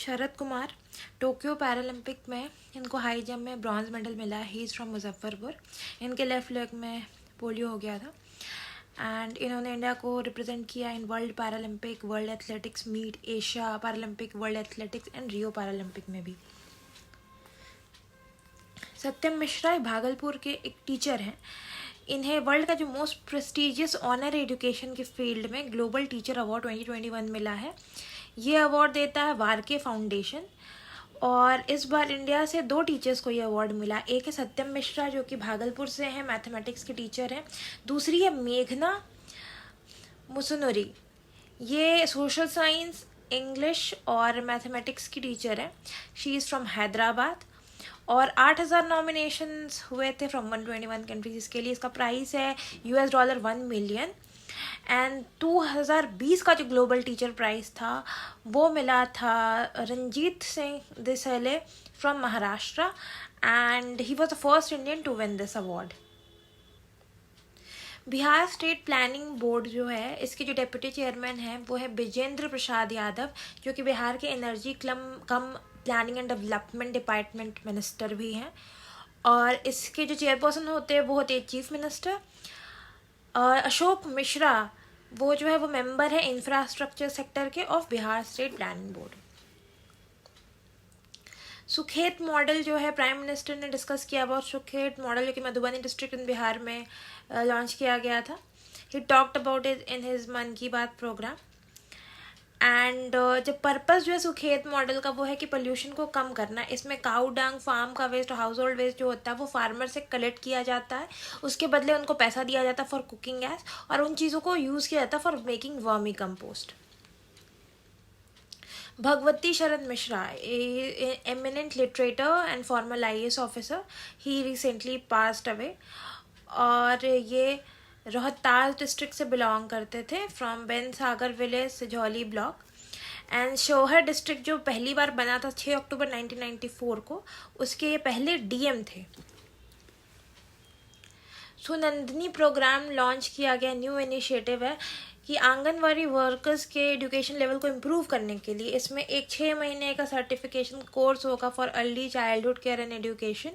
Sharad Kumar Tokyo Paralympic में इनको high jump में ब्रॉन्ज मेडल मिला है. ही इज़ फ्रॉम मुजफ्फरपुर. इनके लेफ़्ट लेग में पोलियो हो गया था एंड इन्होंने इंडिया को रिप्रेजेंट किया in world Paralympic, world athletics meet, Asia Paralympic, world athletics and Rio Paralympic में भी. सत्यम मिश्रा भागलपुर के एक टीचर हैं. इन्हें वर्ल्ड का जो मोस्ट प्रेस्टिजियस ऑनर एजुकेशन के फील्ड में ग्लोबल टीचर अवार्ड 2021 मिला है. ये अवार्ड देता है वारके फाउंडेशन और इस बार इंडिया से 2 टीचर्स को ये अवार्ड मिला. एक है सत्यम मिश्रा जो कि भागलपुर से हैं, मैथमेटिक्स के टीचर हैं. दूसरी है मेघना मुसुनुरी. ये सोशल साइंस, इंग्लिश और मैथमेटिक्स की टीचर है. शी इज़ फ्रॉम हैदराबाद और 8,000 नॉमिनेशंस हुए थे फ्रॉम 121 कंट्रीज इसके लिए. इसका प्राइस है $1 मिलियन. एंड 2020 का जो ग्लोबल टीचर प्राइज़ था वो मिला था Ranjit Singh Disale from Maharashtra and he was the first Indian to win this award. Bihar state planning board जो है इसके जो डेप्यूटी चेयरमैन हैं वो है विजेंद्र प्रसाद यादव जो कि बिहार के energy come planning and development department minister भी हैं. और इसके जो चेयरपर्सन होते हैं वो होते हैं चीफ मिनिस्टर. और अशोक मिश्रा वो जो है वो मेंबर है इंफ्रास्ट्रक्चर सेक्टर के of Bihar state planning board. Sukhet model जो है प्राइम मिनिस्टर ने डिस्कस किया अबाउट सुखेत मॉडल जो कि मधुबनी डिस्ट्रिक्ट इन बिहार में लॉन्च किया गया था. He talked about it in his मन की बात प्रोग्राम. एंड जब पर्पस जो है सुखेत मॉडल का वो है कि पोल्यूशन को कम करना. इसमें काऊ डंग, फार्म का वेस्ट, हाउस होल्ड वेस्ट जो होता है वो फार्मर से कलेक्ट किया जाता है. उसके बदले उनको पैसा दिया जाता है फॉर कुकिंग गैस और उन चीज़ों को यूज़ किया जाता है for making vermicompost. Bhagwati Sharad Mishra, eminent litterateur and former IAS officer. He recently passed away और ये रोहतास डिस्ट्रिक्ट से बिलोंग करते थे from Ben Sagar village Sijhauli block. And Sheohar district जो पहली बार बना था 6 अक्टूबर 1994 को, उसके ये पहले DM थे. सुनंदनी प्रोग्राम लॉन्च किया गया. न्यू इनिशिएटिव है कि आंगनवाड़ी वर्कर्स के एजुकेशन लेवल को इम्प्रूव करने के लिए इसमें एक 6 महीने का सर्टिफिकेशन कोर्स होगा for early childhood care and education.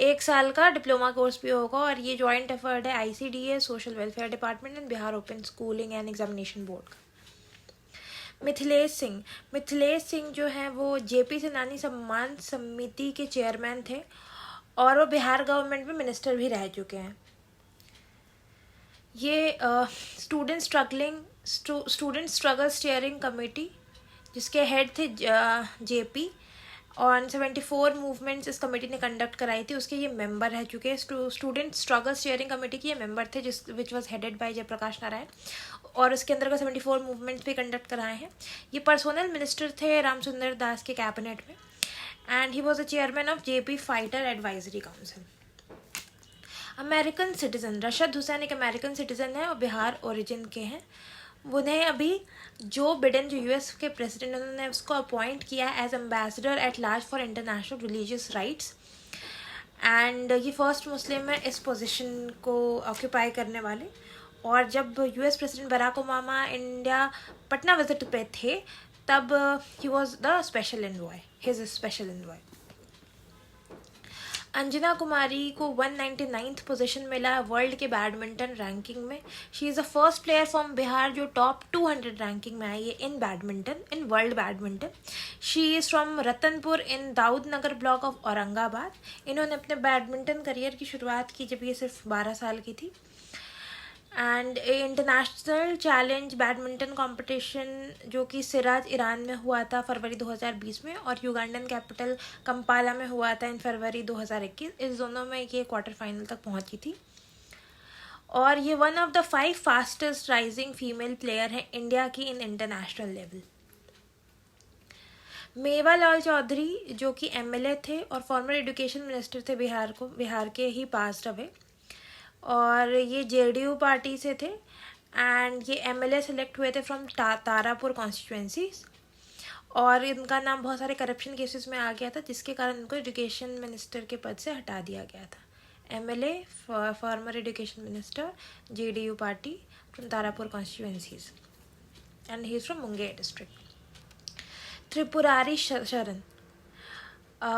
1 साल का डिप्लोमा कोर्स भी होगा और ये जॉइंट एफर्ट है ICDA, social welfare department and Bihar open schooling and examination board का. मिथिलेश सिंह जो हैं वो JP सेनानी सम्मान समिति के चेयरमैन थे और वो बिहार गवर्नमेंट में मिनिस्टर भी रह चुके हैं. ये स्टूडेंट स्ट्रगल स्टीयरिंग कमेटी जिसके हेड थे JP और 74 मूवमेंट्स इस कमेटी ने कंडक्ट कराई थी. उसके ये मेंबर रह चुके हैं. स्टूडेंट स्ट्रगल स्टीयरिंग कमेटी के ये मेंबर थे which was headed by Jayaprakash Narayan और उसके अंदर का 74 मूवमेंट्स भी कंडक्ट कराए हैं. ये पर्सनल मिनिस्टर थे रामचंद्र दास के कैबिनेट में and he was the chairman of JP fighter advisory council. American citizen Rashad Hussain एक अमेरिकन सिटीज़न है और बिहार ओरिजिन के हैं. उन्हें अभी जो बिडेन जो US के प्रेसिडेंट उन्होंने उसको अपॉइंट किया as ambassador at large for international religious rights and ये फर्स्ट मुस्लिम है इस पोजीशन को ऑक्यूपाई करने वाले. और जब US president Barack Obama India Patna visit पे थे तब he was the special envoy, his special envoy. Anjana Kumari को 199th पोजीशन मिला वर्ल्ड के बैडमिंटन रैंकिंग में. She is the first player from Bihar जो टॉप 200 रैंकिंग में आई है in badminton, in world badminton. She is from Ratanpur in Daud Nagar block of Aurangabad. इन्होंने अपने बैडमिंटन करियर की शुरुआत की जब ये सिर्फ 12 साल की थी. And international challenge badminton competition जो कि सिराज ईरान में हुआ था फरवरी 2020 में और युगांडन कैपिटल कंपाला में हुआ था इन फरवरी 2021. इस दोनों में ये क्वार्टर फाइनल तक पहुंची थी और ये one of the 5 fastest rising female player हैं इंडिया की in international level. Mewalal Chaudhary जो कि MLA थे और फॉर्मर एजुकेशन मिनिस्टर थे बिहार के ही पास्ट अवे और ये JDU पार्टी से थे एंड ये MLA सेलेक्ट हुए थे फ्रॉम तारापुर कॉन्स्टिट्यूएंसीज और इनका नाम बहुत सारे करप्शन केसेस में आ गया था जिसके कारण इनको एजुकेशन मिनिस्टर के पद से हटा दिया गया था. MLA former education minister JDU party from Tarapur constituencies and he is from Munger district. Tripurari Sharan.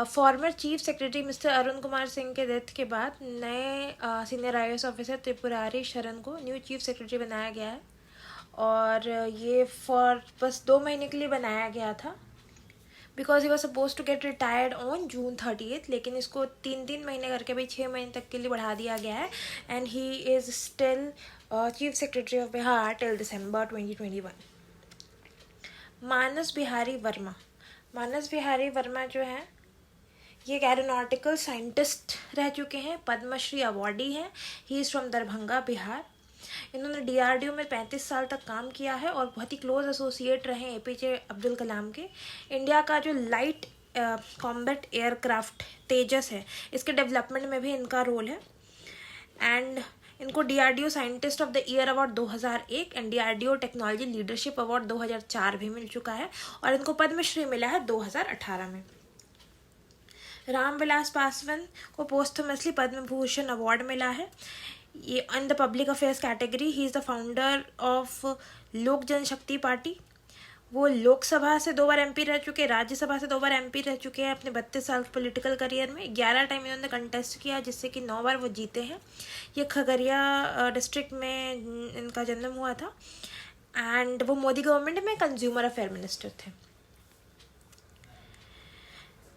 Former chief secretary mister Arun Kumar Singh के डेथ के बाद नए senior IAS officer Tripurari Sharan को न्यू चीफ सेक्रेटरी बनाया गया है। और ये बस 2 महीने के लिए बनाया गया था, because he was suppose to get retired on June 30, लेकिन इसको 3 महीने करके भाई 6 महीने तक के लिए बढ़ा दिया गया है। And he is still chief secretary of Bihar till December 2021। Manas Bihari Verma. Manas Bihari Verma जो है ये एक एरोनॉटिकल साइंटिस्ट रह चुके हैं, पद्मश्री अवॉर्डी हैं। ही इज़ फ्रॉम दरभंगा, बिहार। इन्होंने DRDO में 35 साल तक काम किया है और बहुत ही क्लोज एसोसिएट रहे APJ अब्दुल कलाम के। इंडिया का जो लाइट कॉम्बैट एयरक्राफ्ट तेजस है, इसके डेवलपमेंट में भी इनका रोल है। एंड इनको DRDO scientist of the year award 2001 and DRDO technology leadership award 2004 भी मिल चुका है, और इनको पद्मश्री मिला है 2018 में। रामविलास पासवान को पोस्टमसली पद्म भूषण अवार्ड मिला है। ये in the public affairs category. He is the founder of लोक जनशक्ति पार्टी। वो लोकसभा से 2 बार MP रह चुके, राज्यसभा से 2 बार MP रह चुके हैं अपने 32 साल पॉलिटिकल करियर में। 11 टाइम इन्होंने कंटेस्ट किया, जिससे कि 9 बार वो जीते हैं। ये खगड़िया डिस्ट्रिक्ट में इनका जन्म हुआ था। एंड वो मोदी गवर्नमेंट में कंज्यूमर अफेयर मिनिस्टर थे।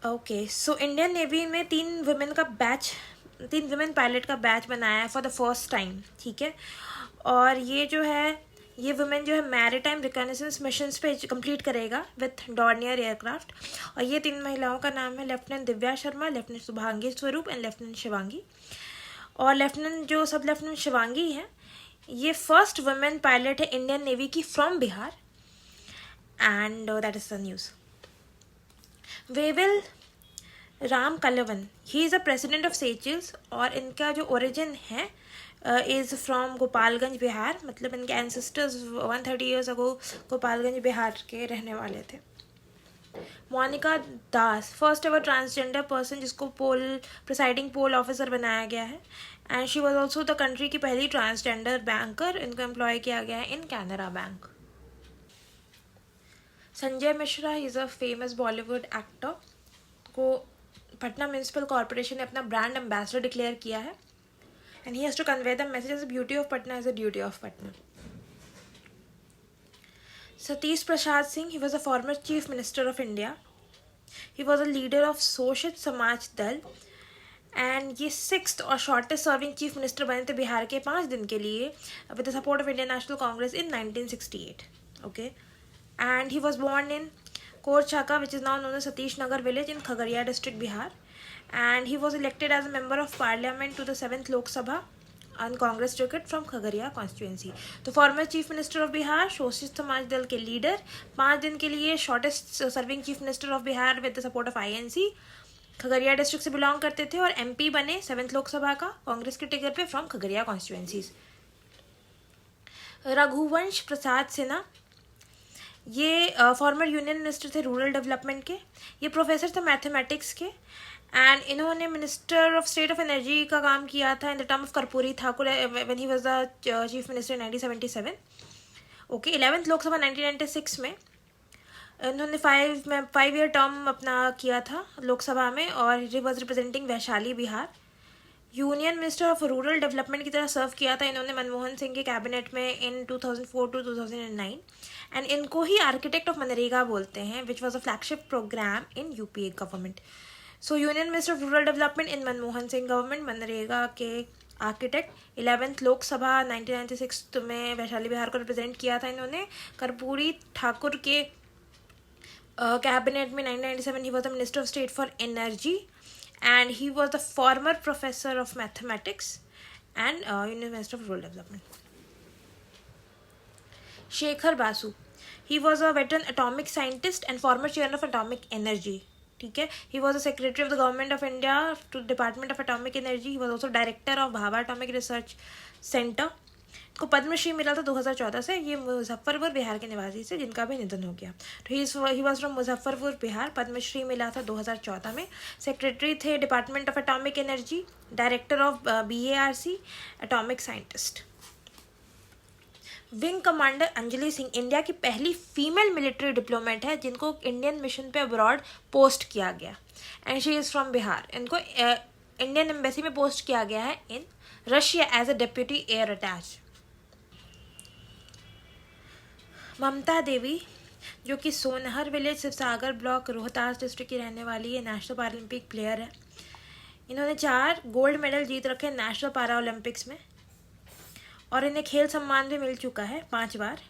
ओके, सो इंडियन नेवी में 3 वुमेन पायलट का बैच बनाया है फॉर द फर्स्ट टाइम, ठीक है। और ये वुमेन जो है मैरीटाइम रिकॉनेसेंस मिशंस पे कंप्लीट करेगा विथ डॉर्नियर एयरक्राफ्ट। और ये 3 महिलाओं का नाम है लेफ्टिनेंट दिव्या शर्मा, लेफ्टिनेंट शुभांगी स्वरूप एंड लेफ्टिनेंट शिवांगी। और सब लेफ्टिनेंट शिवांगी हैं, ये फर्स्ट वुमेन पायलट है इंडियन नेवी की from Bihar. And that is the news. Wavel Ramkalawan, he is a president of Seychelles, और इनका जो ओरिजिन है इज़ फ्रॉम गोपालगंज, बिहार। मतलब इनके ancestors 130 years ago Gopalganj, Bihar के रहने वाले थे। Monika Das, first ever transgender person जिसको प्रिसाइडिंग पोल ऑफिसर बनाया गया है। And she was also the country की पहली ट्रांसजेंडर बैंकर। इनको एम्प्लॉय किया गया है in Canara bank. Sanjay Mishra, he is a famous Bollywood actor, को पटना म्यूनसिपल कॉरपोरेशन ने अपना ब्रांड एम्बेसडर डिक्लेयर किया है। And he has to convey the message beauty of Patna is the duty of Patna. Satish Prasad Singh, he was a former chief minister of India. He was a leader of Shoshit Samaj दल। And ये 6th और shortest serving chief minister बने थे बिहार के 5 दिन के लिए with the support of Indian National Congress in 1968। Okay, and he was born in Korchaka, which is now known as Satish Nagar village in Khagariya district, Bihar. And he was elected as a member of parliament to the 7th Lok Sabha on Congress ticket from Khagariya constituency. तो former chief minister of Bihar, शोषित समाज दल के leader, 5 दिन के लिए shortest serving chief minister of Bihar with the support of INC, Khagaria district से belong करते थे और MP बने 7th लोकसभा का कांग्रेस के टिकट पे फ्रॉम खगड़िया कॉन्स्टिट्यूएंसीज। रघुवंश प्रसाद सिन्हा, ये फॉर्मर यूनियन मिनिस्टर थे रूरल डेवलपमेंट के। ये प्रोफेसर थे मैथमेटिक्स के। एंड इन्होंने minister of state of energy का काम किया था in the term of Karpoori Thakur when he was the chief minister in 1977। Okay, 11th Lok Sabha 1996 में इन्होंने 5 ईयर टर्म अपना किया था लोकसभा में, और he was representing Vaishali, Bihar. Union minister of rural development की तरह सर्व किया था इन्होंने मनमोहन सिंह के कैबिनेट में इन 2004 to 2009। एंड इनको ही आर्किटेक्ट ऑफ मनरेगा बोलते हैं, which was a flagship program in UPA government. So union minister of rural development in Manmohan Singh government, MNREGA के आर्किटेक्ट। 11th लोकसभा 1996 में वैशाली, बिहार को रिप्रेजेंट किया था इन्होंने। कर्पूरी ठाकुर के कैबिनेट में 1997 ही was the minister of state for energy. And he was the former professor of mathematics and Union Minister of Rural Development. Shekhar Basu, he was a veteran atomic scientist and former chair of atomic energy. ठीक है, he was a secretary of the government of India to Department of Atomic Energy. He was also director of Bhabha Atomic Research Center. को पद्मश्री मिला था 2014 से। ये मुजफ्फरपुर, बिहार के निवासी से, जिनका भी निधन हो गया। तो he was from Muzaffarpur, Bihar. Padma Shri मिला था 2014 में। सेक्रेटरी थे department of atomic energy, director of BARC, atomic scientist. Wing commander Anjali Singh India की पहली फीमेल मिलिट्री डिप्लोमेट है जिनको इंडियन मिशन पे अब्रॉड पोस्ट किया गया, and she is from Bihar. इनको इंडियन एम्बेसी में पोस्ट किया गया है in Russia as a deputy air attaché. Mamta Devi जो कि Sonhar village Shivsagar block Rohtas district की रहने वाली है, नेशनल पैरालंपिक प्लेयर है। इन्होंने 4 गोल्ड मेडल जीत रखे नेशनल पैरा ओलंपिक्स में, और इन्हें खेल सम्मान भी मिल चुका है 5 बार,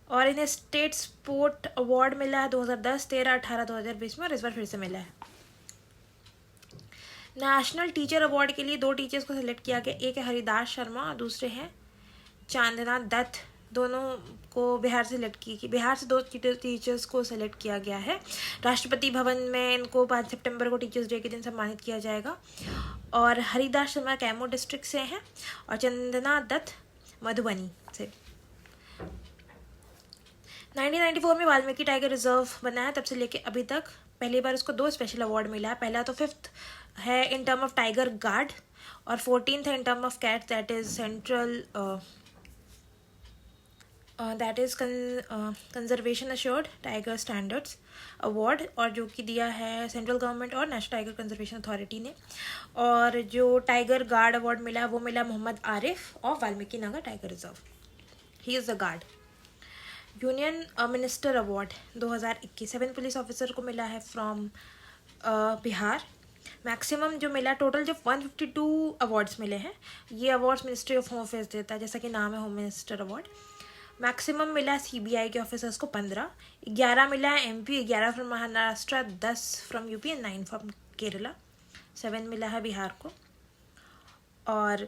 और इन्हें स्टेट स्पोर्ट अवार्ड मिला है 2010, 13, 18, 2020 में, और इस बार फिर से मिला है। नेशनल टीचर अवार्ड के लिए 2 टीचर्स को सिलेक्ट किया गया, एक है हरिदास शर्मा और दूसरे हैं चांदना दत्त। दोनों को बिहार से 2 टीचर्स को सेलेक्ट किया गया है। राष्ट्रपति भवन में इनको 5 सितंबर को टीचर्स डे के दिन सम्मानित किया जाएगा। और हरिदास शर्मा कैमूर डिस्ट्रिक्ट से हैं और चंदना दत्त मधुबनी से। 1994 में वाल्मीकि टाइगर रिजर्व बना है, तब से लेके अभी तक पहली बार उसको 2 स्पेशल अवार्ड मिला है। पहला तो 5th है in term of tiger guard, और 14th है in term of cat, that is central that is conservation assured tiger standards award, और जो कि दिया है सेंट्रल गवर्नमेंट और नेशनल टाइगर कंजर्वेशन अथॉरिटी ने। और जो टाइगर गार्ड अवार्ड मिला वो मिला Mohammad Arif of Valmiki Nagar tiger reserve, he is the guard. Union minister award 2021 7 police officer को मिला है फ्रॉम बिहार। मैक्सिमम जो मिला, टोटल जो 152 अवार्ड्स मिले हैं, ये awards ministry of home affairs देता है, जैसा कि नाम है होम मिनिस्टर अवार्ड। मैक्सिमम मिला सीबीआई के ऑफिसर्स को 15, 11 मिला है MP, 11 from Maharashtra, 10 from UP and 9 from Kerala, 7 मिला है बिहार को। और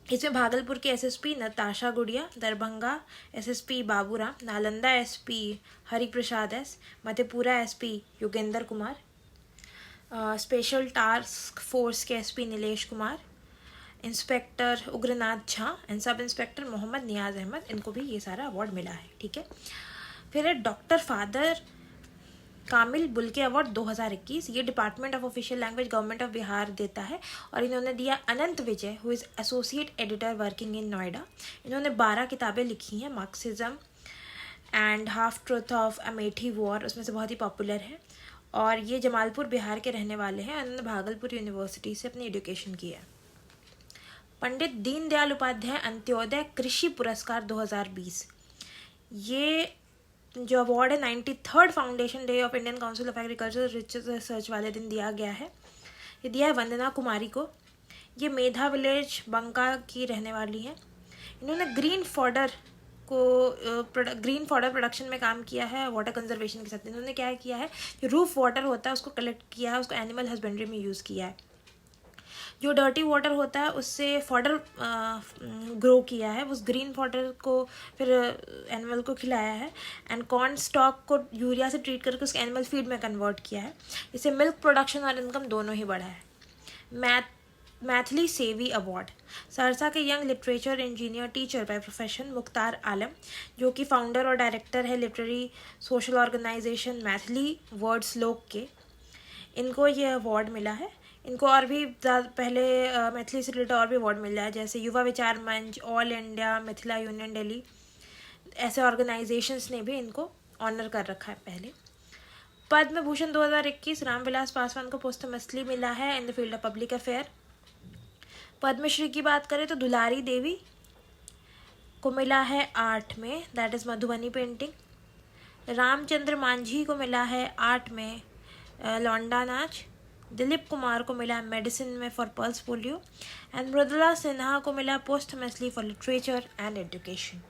इसमें भागलपुर के SSP Natasha Gudiya, Darbhanga SSP Baburam, Nalanda SP Hariprasad S, Madhepura SP Yogendra Kumar, special task force के SP Nilesh Kumar, inspector Ugranath Jha and sub inspector Mohammad Niyaz Ahmad, इनको भी ये सारा अवार्ड मिला है। ठीक है, फिर है doctor father Kamil Bulcke award 2021, ये department of official language government of Bihar देता है, और इन्होंने दिया Anant Vijay who is associate editor working in Noida. इन्होंने 12 किताबें लिखी हैं, Marxism and half truth of Amethi war उसमें से बहुत ही पॉपुलर है, और ये जमालपुर बिहार के रहने वाले हैं। उन्होंने भागलपुर यूनिवर्सिटी से अपनी एजुकेशन की है। पंडित दीनदयाल उपाध्याय अंत्योदय कृषि पुरस्कार 2020, ये जो अवार्ड है 93rd foundation day of Indian council of agriculture research वाले दिन दिया गया है। ये दिया है वंदना कुमारी को। ये मेधा विलेज बंका की रहने वाली है। इन्होंने ग्रीन फॉडर प्रोडक्शन में काम किया है वाटर कंजर्वेशन के साथ। इन्होंने क्या किया है, जो रूफ वाटर होता है उसको कलेक्ट किया है, उसको एनिमल हस्बेंड्री में यूज़ किया है। जो डर्टी वाटर होता है उससे फॉडर ग्रो किया है, उस ग्रीन फॉडर को फिर एनिमल को खिलाया है, एंड कॉर्न स्टॉक को यूरिया से ट्रीट करके उसके एनिमल फीड में कन्वर्ट किया है। इससे मिल्क प्रोडक्शन और इनकम दोनों ही बढ़ा है। मैथिली सेवी अवार्ड सहरसा के young literature engineer teacher by profession Mukhtar Alam, जो कि फाउंडर और डायरेक्टर है literary social organisation Maithili words Lok के, इनको ये अवार्ड मिला है। इनको और भी पहले मैथिली से रिलेटेड और भी अवार्ड मिला है, जैसे युवा विचार मंच, all India Mithila union Delhi, ऐसे ऑर्गेनाइजेशंस ने भी इनको ऑनर कर रखा है पहले। पद्म भूषण 2021 रामविलास पासवान को पोस्टमसली मिला है in the field of public affair. Padma Shri की बात करें तो दुलारी देवी को मिला है आर्ट में, that is Madhubani painting. Ramchandra Manjhi को मिला है आर्ट में लौंडा नाच। दिलीप कुमार को मिला मेडिसिन में for pulse polio, and Mridula Sinha को मिला posthumously for literature and education.